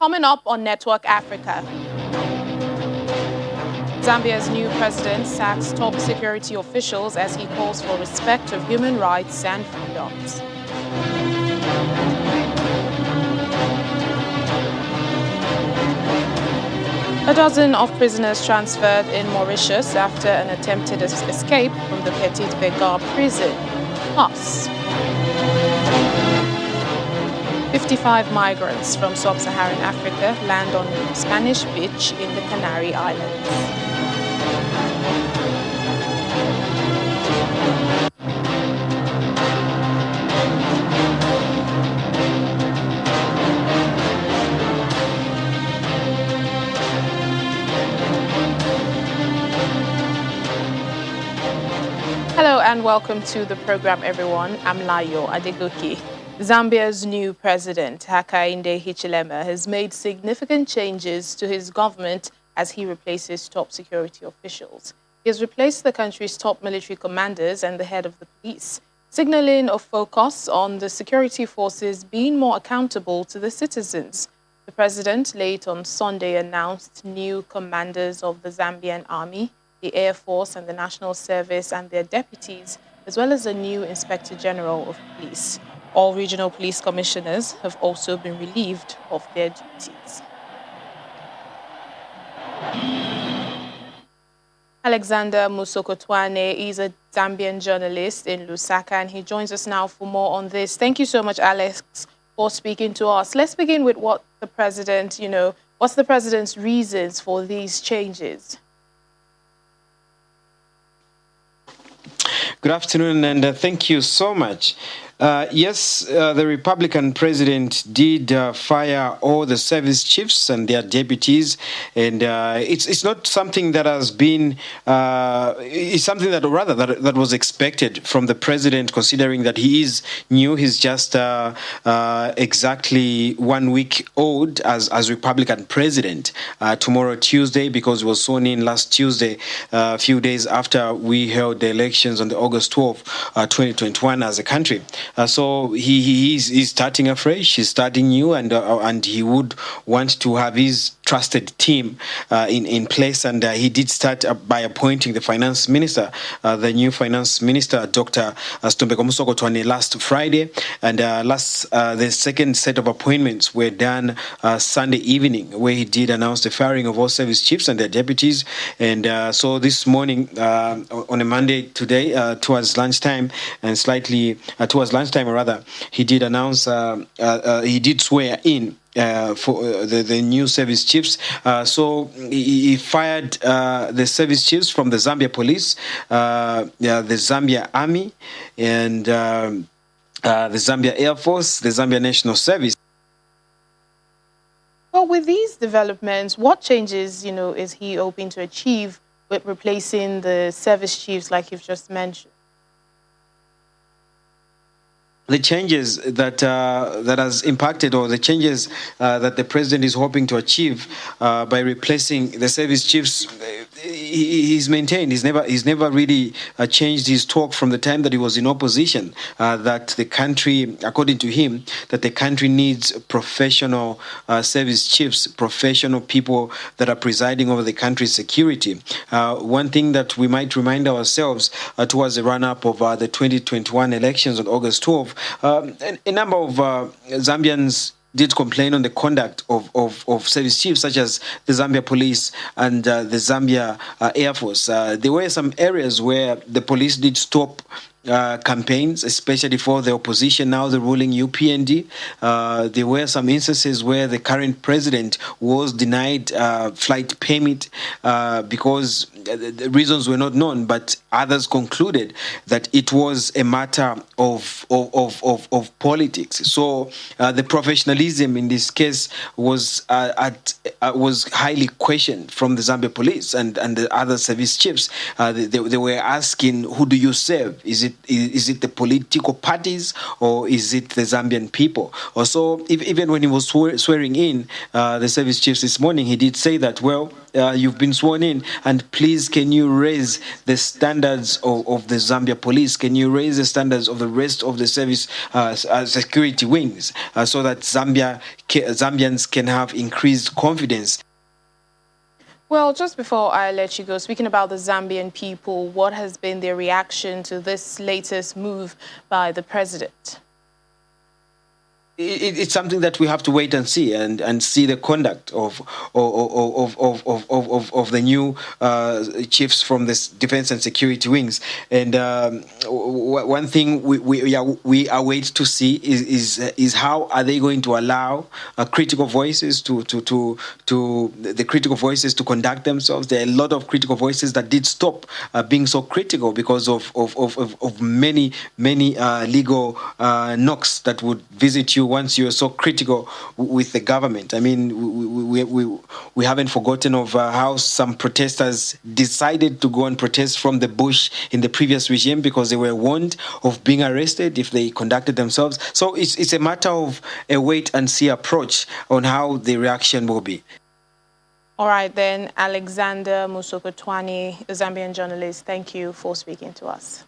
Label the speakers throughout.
Speaker 1: Coming up on Network Africa, Zambia's new president sacks top security officials as he calls for respect of human rights and freedoms. A dozen of prisoners transferred in Mauritius after an attempted escape from the Petit Vegar prison. Plus, 55 migrants from sub-Saharan Africa land on Spanish beach in the Canary Islands. Hello and welcome to the program, everyone. I'm Layo Adegoki. Zambia's new president, Hakainde Hichilema, has made significant changes to his government as he replaces top security officials. He has replaced the country's top military commanders and the head of the police, signaling a focus on the security forces being more accountable to the citizens. The president late on Sunday announced new commanders of the Zambian army, the Air Force and the National Service and their deputies, as well as a new Inspector General of Police. All regional police commissioners have also been relieved of their duties. Alexander Musokotwane is a Zambian journalist in Lusaka, and he joins us now for more on this. Thank you so much, Alex, for speaking to us. Let's begin with what the president, what's the president's reasons for these changes?
Speaker 2: Good afternoon, and thank you so much. Yes, the Republican president did fire all the service chiefs and their deputies, and it's not something that has been. It's something that was expected from the president, considering that he is new. He's just exactly 1 week old as Republican president. Tomorrow, Tuesday, because he was sworn in last Tuesday, a few days after we held the elections on the August 12, 2021, as a country. So he's starting afresh, he's starting new, and he would want to have his trusted team in place. And he did start by appointing the finance minister, the new finance minister, Dr. Stombeko Musokotwane, last Friday. And the second set of appointments were done Sunday evening, where he did announce the firing of all service chiefs and their deputies. And so this morning, on a Monday today, towards lunchtime, he did announce, he did swear in for the new service chiefs. So he fired the service chiefs from the Zambia police, the Zambia army, and the Zambia Air Force, the Zambia National Service.
Speaker 1: Well, with these developments, what changes, is he hoping to achieve with replacing the service chiefs like you've just mentioned?
Speaker 2: The changes that has impacted, or the changes that the president is hoping to achieve by replacing the service chiefs, he's maintained. He's never really changed his talk from the time that he was in opposition. That the country, according to him, that the country needs professional service chiefs, professional people that are presiding over the country's security. One thing that we might remind ourselves towards the run-up of the 2021 elections on August 12. A number of Zambians did complain on the conduct of service chiefs, such as the Zambia police and the Zambia Air Force. There were some areas where the police did stop campaigns, especially for the opposition, now the ruling UPND. There were some instances where the current president was denied flight permit because the reasons were not known, but others concluded that it was a matter of politics. So the professionalism in this case was highly questioned from the Zambia police and the other service chiefs. They were asking, who do you serve? Is it the political parties, or is it the Zambian people? Also, even when he was swearing in the service chiefs this morning, he did say that, well, you've been sworn in, and please, can you raise the standards of the Zambia police? Can you raise the standards of the rest of the service security wings so that Zambians can have increased confidence?
Speaker 1: Well, just before I let you go, speaking about the Zambian people, what has been their reaction to this latest move by the president?
Speaker 2: It's something that we have to wait and see the conduct of the new chiefs from the defense and security wings. And one thing we await to see is how are they going to allow critical voices to the critical voices to conduct themselves. There are a lot of critical voices that did stop being so critical because of many legal knocks that would visit you once you're so critical with the government. I mean, we haven't forgotten of how some protesters decided to go and protest from the bush in the previous regime because they were warned of being arrested if they conducted themselves. So it's a matter of a wait and see approach on how the reaction will be.
Speaker 1: All right, then, Alexander Musokotwani, a Zambian journalist, thank you for speaking to us.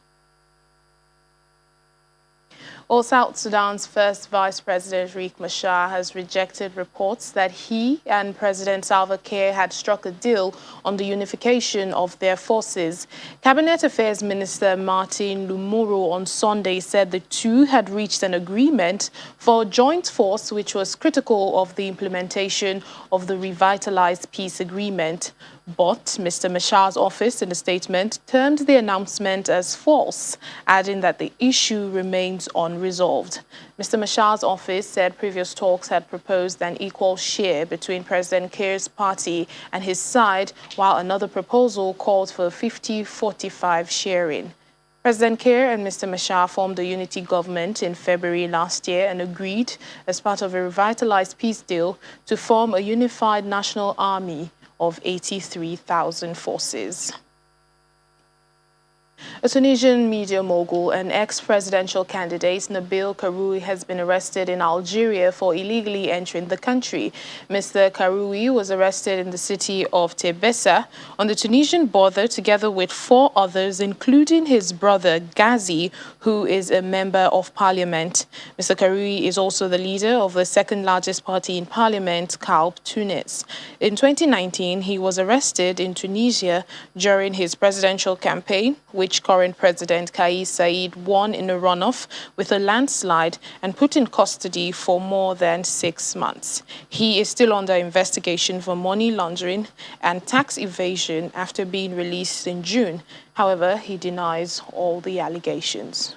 Speaker 1: Well, South Sudan's first Vice President Riek Machar has rejected reports that he and President Salva Kiir had struck a deal on the unification of their forces. Cabinet Affairs Minister Martin Lumuru on Sunday said the two had reached an agreement for a joint force which was critical of the implementation of the revitalized peace agreement. But Mr. Machar's office, in a statement, termed the announcement as false, adding that the issue remains unresolved. Mr. Machar's office said previous talks had proposed an equal share between President Kiir's party and his side, while another proposal called for 50-45 sharing. President Kiir and Mr. Machar formed a unity government in February last year and agreed, as part of a revitalized peace deal, to form a unified national army of 83,000 forces. A Tunisian media mogul and ex-presidential candidate, Nabil Karoui, has been arrested in Algeria for illegally entering the country. Mr. Karoui was arrested in the city of Tebessa on the Tunisian border together with 4 others, including his brother Ghazi, who is a member of parliament. Mr. Karoui is also the leader of the second largest party in parliament, Calb Tunis. In 2019, he was arrested in Tunisia during his presidential campaign, which current President Kais Saied won in a runoff with a landslide and put in custody for more than 6 months. He is still under investigation for money laundering and tax evasion after being released in June. However, he denies all the allegations.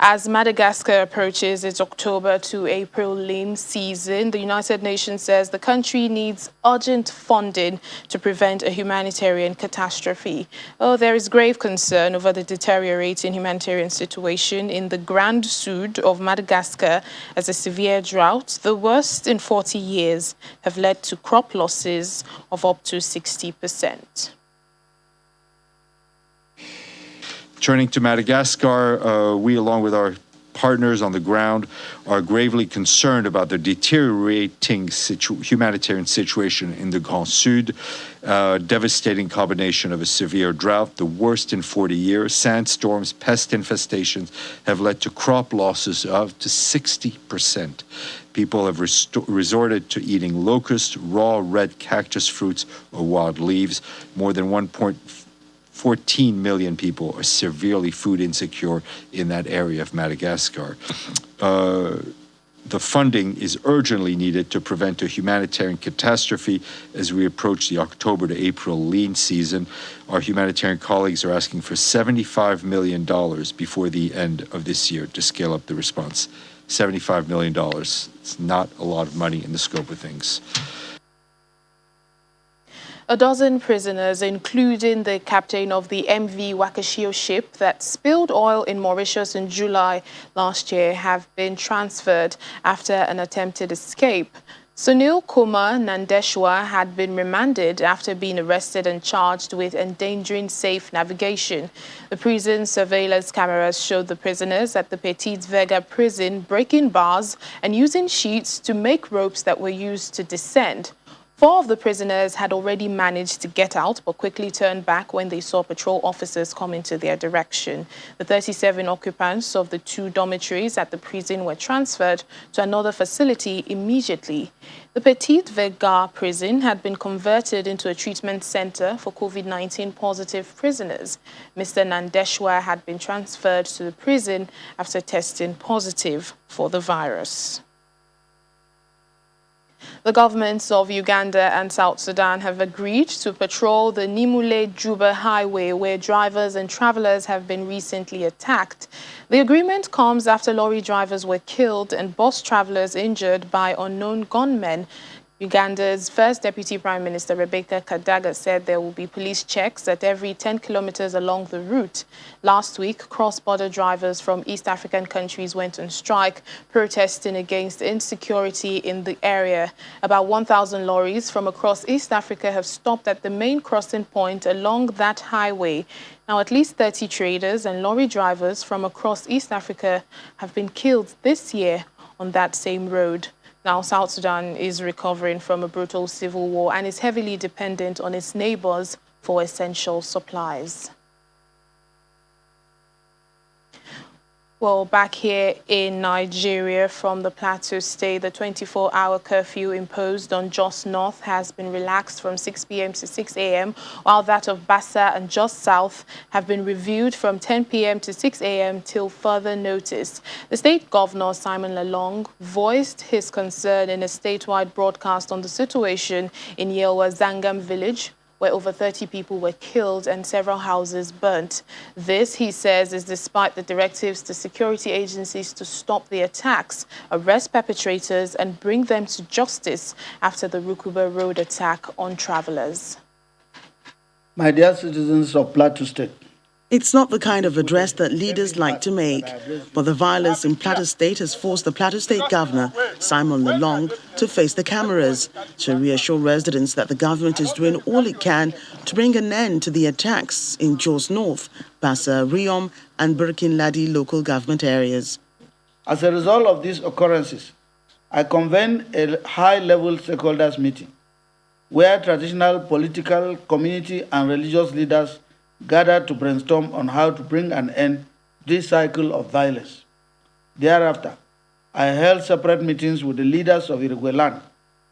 Speaker 1: As Madagascar approaches its October to April lean season, the United Nations says the country needs urgent funding to prevent a humanitarian catastrophe. There is grave concern over the deteriorating humanitarian situation in the Grand Sud of Madagascar as a severe drought, the worst in 40 years, have led to crop losses of up to 60%.
Speaker 3: Turning to Madagascar, we, along with our partners on the ground, are gravely concerned about the deteriorating humanitarian situation in the Grand Sud, devastating combination of a severe drought, the worst in 40 years, sandstorms, pest infestations have led to crop losses of up to 60%. People have resorted to eating locusts, raw red cactus fruits, or wild leaves. More than 1.14 million people are severely food insecure in that area of Madagascar. The funding is urgently needed to prevent a humanitarian catastrophe as we approach the October to April lean season. Our humanitarian colleagues are asking for $75 million before the end of this year to scale up the response. $75 million. It's not a lot of money in the scope of things.
Speaker 1: A dozen prisoners, including the captain of the MV Wakashio ship that spilled oil in Mauritius in July last year, have been transferred after an attempted escape. Sunil Kumar Nandeshwar had been remanded after being arrested and charged with endangering safe navigation. The prison surveillance cameras showed the prisoners at the Petite Vega prison breaking bars and using sheets to make ropes that were used to descend. 4 of the prisoners had already managed to get out but quickly turned back when they saw patrol officers come into their direction. The 37 occupants of the 2 dormitories at the prison were transferred to another facility immediately. The Petit Vergars prison had been converted into a treatment center for COVID-19 positive prisoners. Mr. Nandeshwa had been transferred to the prison after testing positive for the virus. The governments of Uganda and South Sudan have agreed to patrol the Nimule-Juba highway where drivers and travelers have been recently attacked. The agreement comes after lorry drivers were killed and bus travelers injured by unknown gunmen. Uganda's first Deputy Prime Minister Rebecca Kadaga said there will be police checks at every 10 kilometers along the route. Last week, cross-border drivers from East African countries went on strike, protesting against insecurity in the area. About 1,000 lorries from across East Africa have stopped at the main crossing point along that highway. Now, at least 30 traders and lorry drivers from across East Africa have been killed this year on that same road. Now, South Sudan is recovering from a brutal civil war and is heavily dependent on its neighbors for essential supplies. Well, back here in Nigeria from the Plateau state, the 24-hour curfew imposed on Jos North has been relaxed from 6 p.m. to 6 a.m., while that of Bassa and Jos South have been reviewed from 10 p.m. to 6 a.m. till further notice. The state governor, Simon Lalong, voiced his concern in a statewide broadcast on the situation in Yelwa Zangam village, where over 30 people were killed and several houses burnt. This, he says, is despite the directives to security agencies to stop the attacks, arrest perpetrators and bring them to justice after the Rukuba Road attack on travelers.
Speaker 4: My dear citizens of Plateau State,
Speaker 5: it's not the kind of address that leaders like to make, but the violence in Plateau State has forced the Plateau State Governor, Simon Lalong, to face the cameras to reassure residents that the government is doing all it can to bring an end to the attacks in Jos North, Bassa, Riom and Burkin Ladi local government areas.
Speaker 4: As a result of these occurrences, I convened a high-level stakeholders meeting where traditional, political, community and religious leaders gathered to brainstorm on how to bring an end to this cycle of violence. Thereafter, I held separate meetings with the leaders of Irigweland,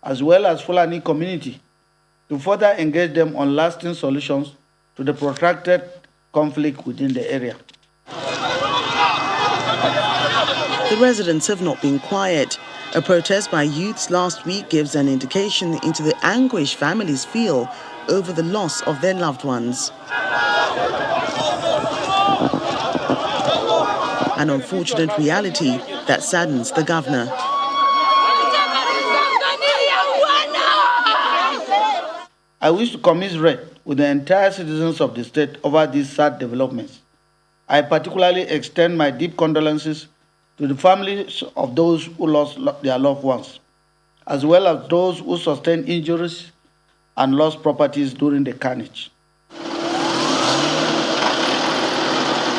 Speaker 4: as well as Fulani community, to further engage them on lasting solutions to the protracted conflict within the area.
Speaker 5: The residents have not been quiet. A protest by youths last week gives an indication into the anguish families feel over the loss of their loved ones. An unfortunate reality that saddens the governor.
Speaker 4: I wish to commiserate with the entire citizens of the state over these sad developments. I particularly extend my deep condolences to the families of those who lost their loved ones, as well as those who sustained injuries and lost properties during the carnage.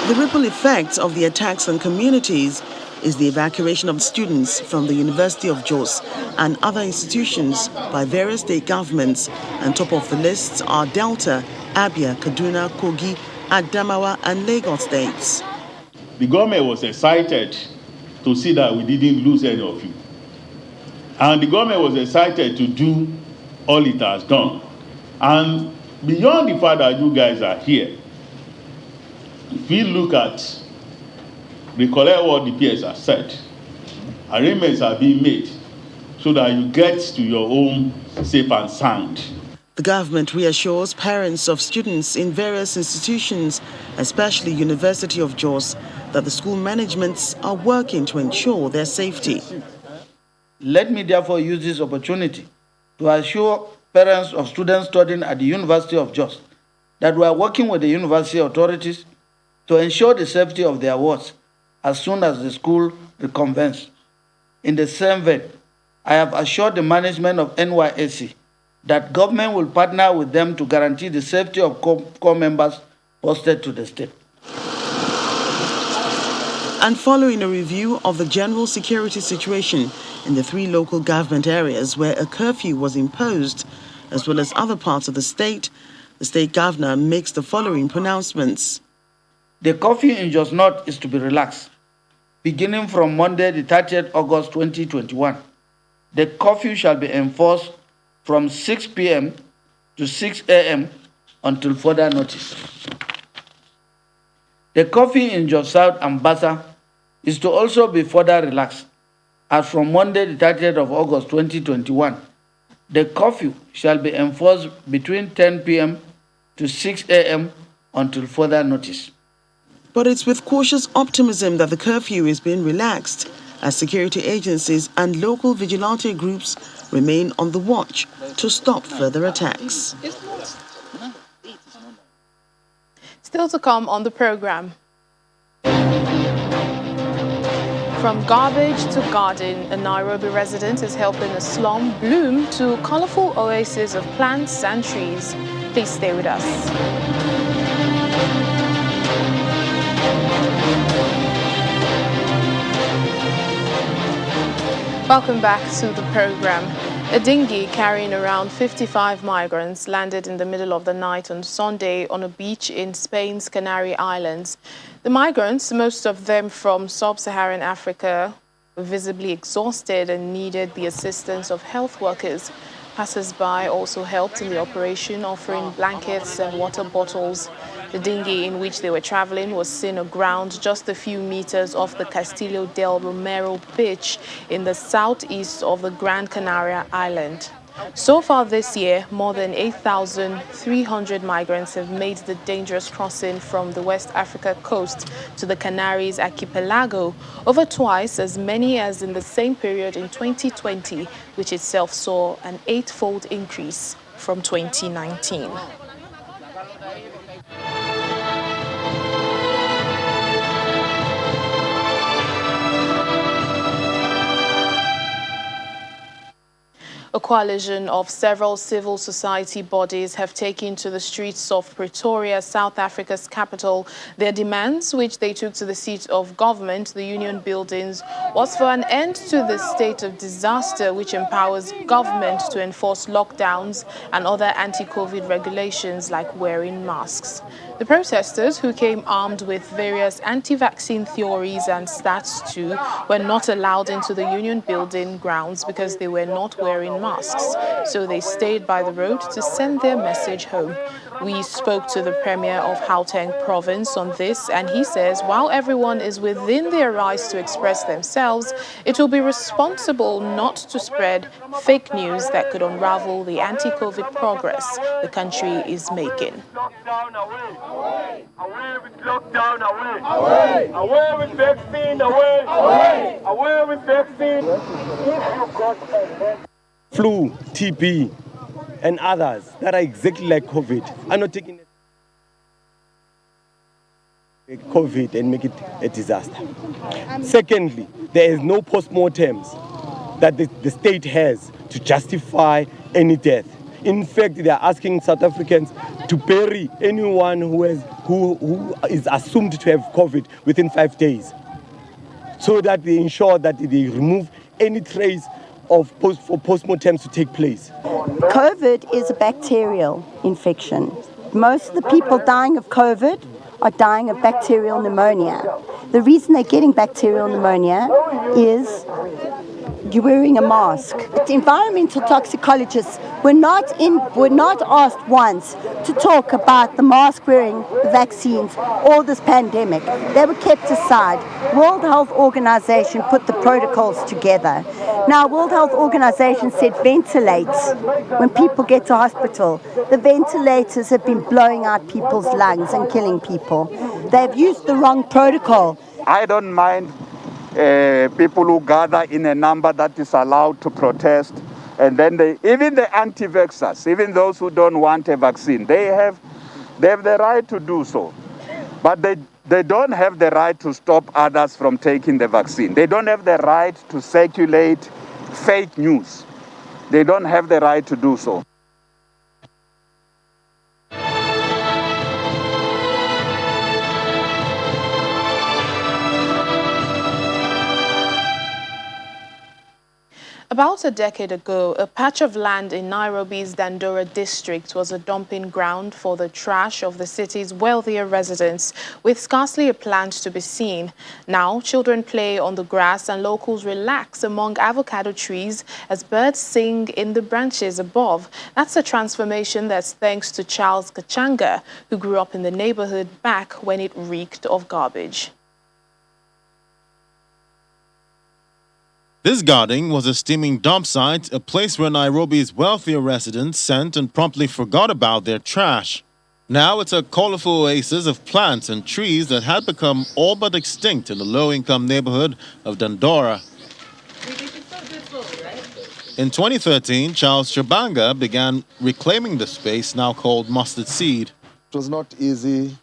Speaker 5: The ripple effects of the attacks on communities is the evacuation of students from the University of Jos and other institutions by various state governments, and top of the lists are Delta, Abia, Kaduna, Kogi, Adamawa and Lagos states.
Speaker 6: The government was excited to see that we didn't lose any of you. And the government was excited to do all it has done. And beyond the fact that you guys are here, if we look at, recollect what the PS has said, arrangements are being made so that you get to your home safe and sound.
Speaker 5: The government reassures parents of students in various institutions, especially University of Jos, that the school managements are working to ensure their safety.
Speaker 4: Let me therefore use this opportunity to assure parents of students studying at the University of Jos that we are working with the university authorities to ensure the safety of their wards as soon as the school reconvenes. In the same vein, I have assured the management of NYSC that government will partner with them to guarantee the safety of core members posted to the state.
Speaker 5: And following a review of the general security situation in the 3 local government areas where a curfew was imposed, as well as other parts of the state governor makes the following pronouncements.
Speaker 4: The curfew in Jos North is to be relaxed. Beginning from Monday, the 30th August 2021, the curfew shall be enforced from 6 p.m. to 6 a.m. until further notice. The curfew in Jos South and Bassa is to also be further relaxed, as from Monday, the 30th of August 2021, the curfew shall be enforced between 10 p.m. to 6 a.m. until further notice.
Speaker 5: But it's with cautious optimism that the curfew is being relaxed, as security agencies and local vigilante groups remain on the watch to stop further attacks.
Speaker 1: Still to come on the program. From garbage to garden, a Nairobi resident is helping a slum bloom to colorful oases of plants and trees. Please stay with us. Welcome back to the program. A dinghy carrying around 55 migrants landed in the middle of the night on Sunday on a beach in Spain's Canary Islands. The migrants, most of them from sub-Saharan Africa, were visibly exhausted and needed the assistance of health workers. Passers-by also helped in the operation, offering blankets and water bottles. The dinghy in which they were traveling was seen aground just a few meters off the Castillo del Romero beach in the southeast of the Gran Canaria island. So far this year, more than 8,300 migrants have made the dangerous crossing from the West Africa coast to the Canaries archipelago, over twice as many as in the same period in 2020, which itself saw an 8-fold increase from 2019. A coalition of several civil society bodies have taken to the streets of Pretoria, South Africa's capital. Their demands, which they took to the seat of government, the union buildings, was for an end to the state of disaster which empowers government to enforce lockdowns and other anti-COVID regulations like wearing masks. The protesters, who came armed with various anti-vaccine theories and stats too, were not allowed into the union building grounds because they were not wearing masks. So they stayed by the road to send their message home. We spoke to the Premier of Gauteng province on this, and he says while everyone is within their rights to express themselves, it will be responsible not to spread fake news that could unravel the anti-COVID progress the country is making.
Speaker 7: Away with lockdown, away. Away with vaccine, away. Away with vaccine.
Speaker 8: Flu, TB, and others that are exactly like COVID are not taking COVID and make it a disaster. Secondly, there is no post-mortems that the state has to justify any death. In fact, they are asking South Africans to bury anyone who is assumed to have COVID within 5 days, so that they ensure that they remove any trace of post-mortems to take place.
Speaker 9: COVID is a bacterial infection. Most of the people dying of COVID are dying of bacterial pneumonia. The reason they're getting bacterial pneumonia is you're wearing a mask. The environmental toxicologists were not asked once to talk about the mask wearing, the vaccines, or this pandemic. They were kept aside. World Health Organization put the protocols together. Now, World Health Organization said ventilate when people get to hospital. The ventilators have been blowing out people's lungs and killing people. They've used the wrong protocol.
Speaker 10: I don't mind people who gather in a number that is allowed to protest, and then even the anti-vaxxers, even those who don't want a vaccine, they have the right to do so, but they don't have the right to stop others from taking the vaccine. They don't have the right to circulate fake news. They don't have the right to do so.
Speaker 1: About a decade ago, a patch of land in Nairobi's Dandora district was a dumping ground for the trash of the city's wealthier residents, with scarcely a plant to be seen. Now, children play on the grass and locals relax among avocado trees as birds sing in the branches above. That's a transformation that's thanks to Charles Kachanga, who grew up in the neighborhood back when it reeked of garbage.
Speaker 11: This garden was a steaming dump site, a place where Nairobi's wealthier residents sent and promptly forgot about their trash. Now it's a colorful oasis of plants and trees that had become all but extinct in the low-income neighborhood of Dandora. In 2013, Charles Chabanga began reclaiming the space now called Mustard Seed.
Speaker 12: It was not easy,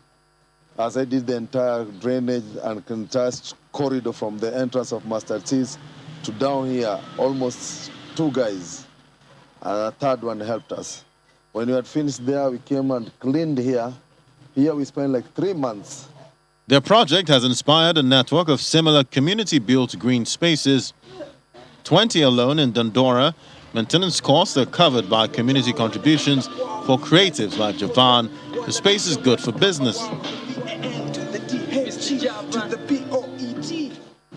Speaker 12: as I did the entire drainage and entire corridor from the entrance of Mustard Seeds to down here, almost 2 guys, and a third one helped us. When we had finished there, we came and cleaned here. Here we spent like 3 months.
Speaker 11: Their project has inspired a network of similar community-built green spaces. 20 alone in Dandora. Maintenance costs are covered by community contributions for creatives like Javan. The space is good for business.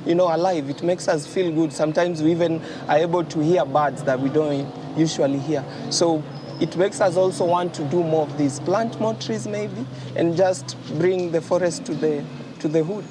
Speaker 13: Alive. It makes us feel good. Sometimes we even are able to hear birds that we don't usually hear. So it makes us also want to do more of these, plant more trees maybe, and just bring the forest to the hood.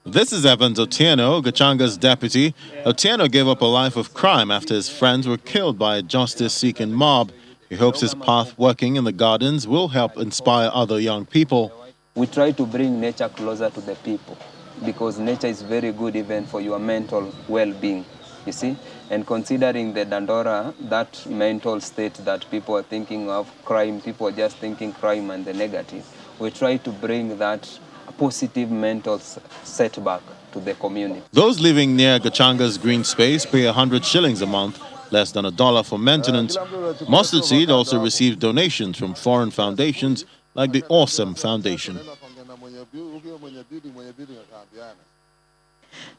Speaker 11: This is Evans Otieno, Gachanga's deputy. Otieno gave up a life of crime after his friends were killed by a justice-seeking mob. He hopes his path working in the gardens will help inspire other young people.
Speaker 14: We try to bring nature closer to the people, because nature is very good even for your mental well-being, you see. And considering the Dandora, that mental state that people are thinking of crime, people are just thinking crime and the negative, we try to bring that positive mental setback to the community.
Speaker 11: Those living near Gachanga's green space pay 100 shillings a month, less than $1 for maintenance. Mustard Seed also receives donations from foreign foundations like the Awesome Foundation.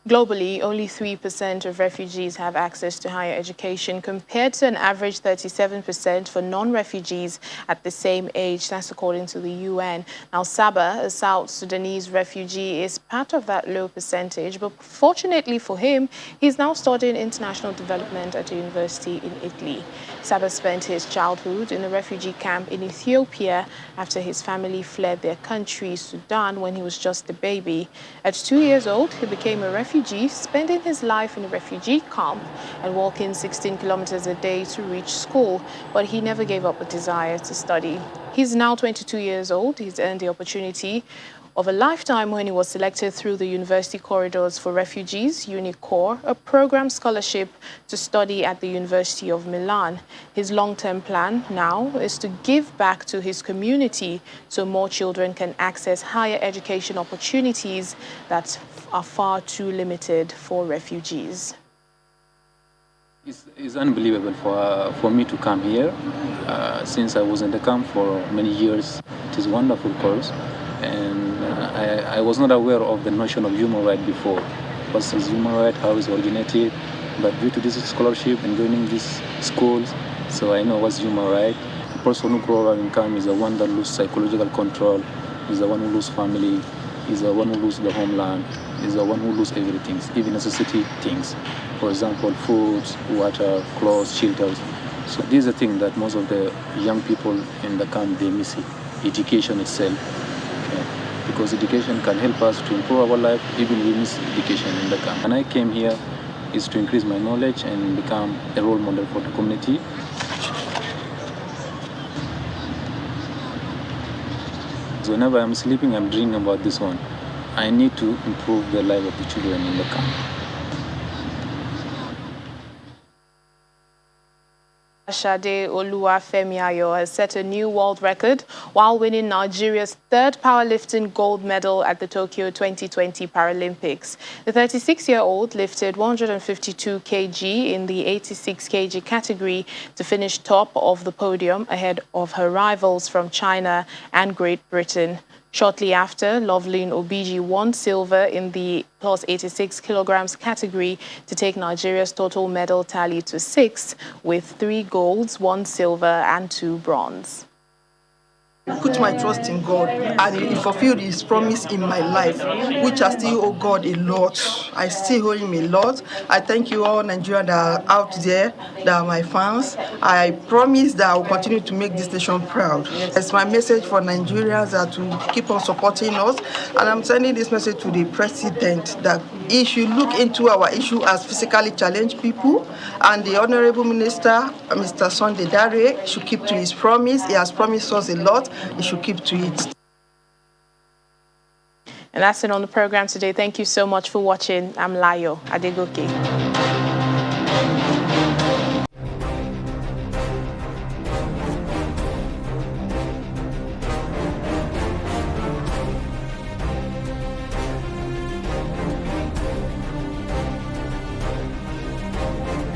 Speaker 1: Globally, only 3% of refugees have access to higher education compared to an average 37% for non-refugees at the same age. That's according to the UN. Now, Saba, a South Sudanese refugee, is part of that low percentage. But fortunately for him, he's now studying international development at a university in Italy. Saba spent his childhood in a refugee camp in Ethiopia after his family fled their country, Sudan, when he was just a baby. At 2 years old, he became a refugee, spending his life in a refugee camp and walking 16 kilometers a day to reach school, but he never gave up a desire to study. He's now 22 years old. He's earned the opportunity of a lifetime when he was selected through the University Corridors for Refugees, UNICOR, a program scholarship to study at the University of Milan. His long-term plan now is to give back to his community so more children can access higher education opportunities that are far too limited for refugees.
Speaker 15: It's unbelievable for me to come here. Since I was in the camp for many years, it is a wonderful course. And I was not aware of the notion of human right before. What is human right, how it's originated, but due to this scholarship and joining these schools, so I know what's human right. The person who grows up in camp is the one that loses psychological control, is the one who loses family, is the one who loses the homeland, is the one who loses everything, even necessity things. For example, food, water, clothes, shelters. So these are things that most of the young people in the camp, they miss it. Education itself. Because education can help us to improve our life, even we miss education in the camp. And I came here is to increase my knowledge and become a role model for the community. So whenever I'm sleeping, I'm dreaming about this one. I need to improve the life of the children in the camp.
Speaker 1: Shade Oluwafemiayo has set a new world record while winning Nigeria's third powerlifting gold medal at the Tokyo 2020 Paralympics. The 36-year-old lifted 152 kg in the 86 kg category to finish top of the podium ahead of her rivals from China and Great Britain. Shortly after, Loveline Obiji won silver in the plus 86 kilograms category to take Nigeria's total medal tally to 6, with 3 golds, 1 silver and 2 bronze.
Speaker 16: Put my trust in God, and He fulfilled His promise in my life, which I still owe God a lot. I still owe Him a lot. I thank you all Nigerians that are out there, that are my fans. I promise that I will continue to make this nation proud. It's my message for Nigerians that to keep on supporting us, and I'm sending this message to the President that he should look into our issue as physically challenged people, and the Honorable Minister, Mr. Sunday Dare, should keep to his promise. He has promised us a lot. He should keep to it.
Speaker 1: And that's it on the program today. Thank you so much for watching. I'm Layo Adegoke.